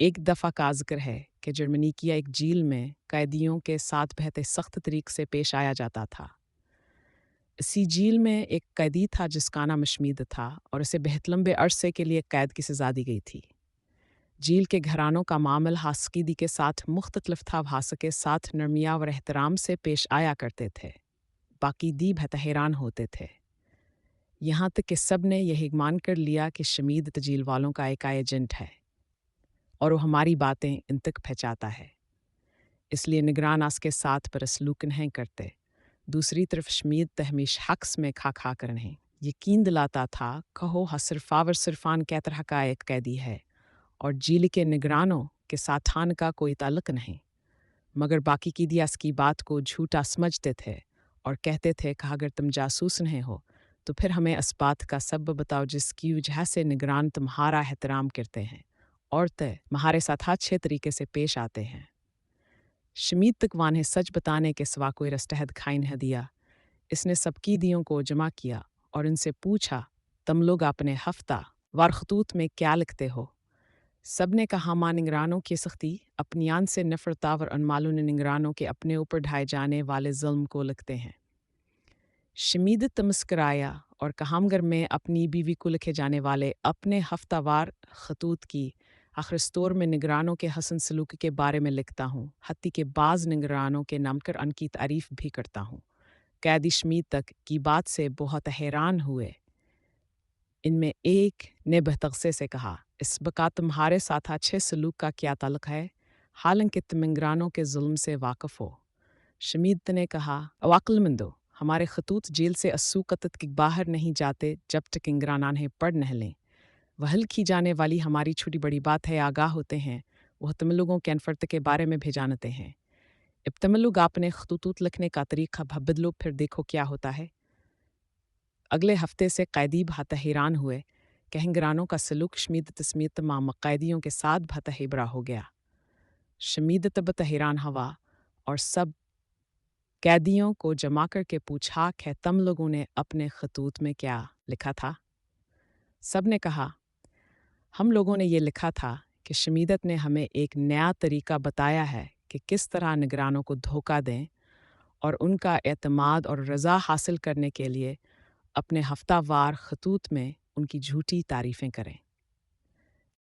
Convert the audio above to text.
ایک دفعہ کا ذکر ہے کہ جرمنی کی ایک جیل میں قیدیوں کے ساتھ بہت سخت طریقے سے پیش آیا جاتا تھا۔ اسی جیل میں ایک قیدی تھا جس کا نام شمید تھا اور اسے بہت لمبے عرصے کے لیے قید کی سزا دی گئی تھی۔ جیل کے گھرانوں کا معامل حاسقیدی کے ساتھ مختلف تھا، حاسق کے ساتھ نرمیہ اور احترام سے پیش آیا کرتے تھے، باقی دی بہت حیران ہوتے تھے، یہاں تک کہ سب نے یہی مان کر لیا کہ شمید جیل والوں کا ایک ایجنٹ ہے اور وہ ہماری باتیں ان تک پہنچاتا ہے، اس لیے نگران اس کے ساتھ برسلوک نہیں کرتے۔ دوسری طرف شمید تہمیش حقس میں کھا کر نہیں یقین دلاتا تھا، کہو صرفاور صرفان کی طرح کا ایک قیدی ہے اور جیل کے نگرانوں کے ساتھان کا کوئی تعلق نہیں، مگر باقی قیدی اس کی بات کو جھوٹا سمجھتے تھے اور کہتے تھے کہ اگر تم جاسوس نہیں ہو تو پھر ہمیں اس بات کا سبب بتاؤ جس کی وجہ سے نگران تمہارا احترام کرتے ہیں اور تمہارے ساتھ اچھے طریقے سے پیش آتے ہیں۔ شمید تک وانے سچ بتانے کے سوا کوئی رستہ دکھائی نہ دیا۔ اس نے سب قیدیوں کو جمع کیا اور ان سے پوچھا، تم لوگ اپنے ہفتہ وار خطوط میں کیا لکھتے ہو؟ سب نے کہا، ماں نگرانوں کی سختی، اپنی آن سے نفرت اور انمالون نگرانوں کے اپنے اوپر ڈھائے جانے والے ظلم کو لکھتے ہیں۔ شمید تمسکرایا اور کہا، مگر میں اپنی بیوی کو لکھے جانے والے اپنے ہفتہ وار خطوط کی آخرستور میں نگرانوں کے حسن سلوک کے بارے میں لکھتا ہوں، حتیٰ کہ بعض نگرانوں کے نام کر ان کی تعریف بھی کرتا ہوں۔ قیدی شمید تک کی بات سے بہت حیران ہوئے۔ ان میں ایک نے بہتغصے سے کہا، اس بقا تمہارے ساتھ اچھے سلوک کا کیا تعلق ہے، حالانکہ تم نگرانوں کے ظلم سے واقف ہو؟ شمید نے کہا، عقل مندو، ہمارے خطوط جیل سے اسوقت کے باہر نہیں جاتے جب تک نگران انہیں پڑھ نہ لیں۔ وہ لکھی جانے والی ہماری چھوٹی بڑی بات ہے آگاہ ہوتے ہیں، وہ تم لوگوں کے انفرت کے بارے میں بھی جانتے ہیں۔ اب تم لوگ اپنے خطوط لکھنے کا طریقہ بدلو، پھر دیکھو کیا ہوتا ہے۔ اگلے ہفتے سے قیدی بہت حیران ہوئے کہ نگرانوں کا سلوک شمید تسمیت تمام قیدیوں کے ساتھ بہت برا ہو گیا۔ شمید تب حیران ہوا اور سب قیدیوں کو جمع کر کے پوچھا کہ تم لوگوں نے اپنے خطوط میں کیا لکھا تھا؟ سب نے کہا، ہم لوگوں نے یہ لکھا تھا کہ شمیدت نے ہمیں ایک نیا طریقہ بتایا ہے کہ کس طرح نگرانوں کو دھوکہ دیں اور ان کا اعتماد اور رضا حاصل کرنے کے لیے اپنے ہفتہ وار خطوط میں ان کی جھوٹی تعریفیں کریں۔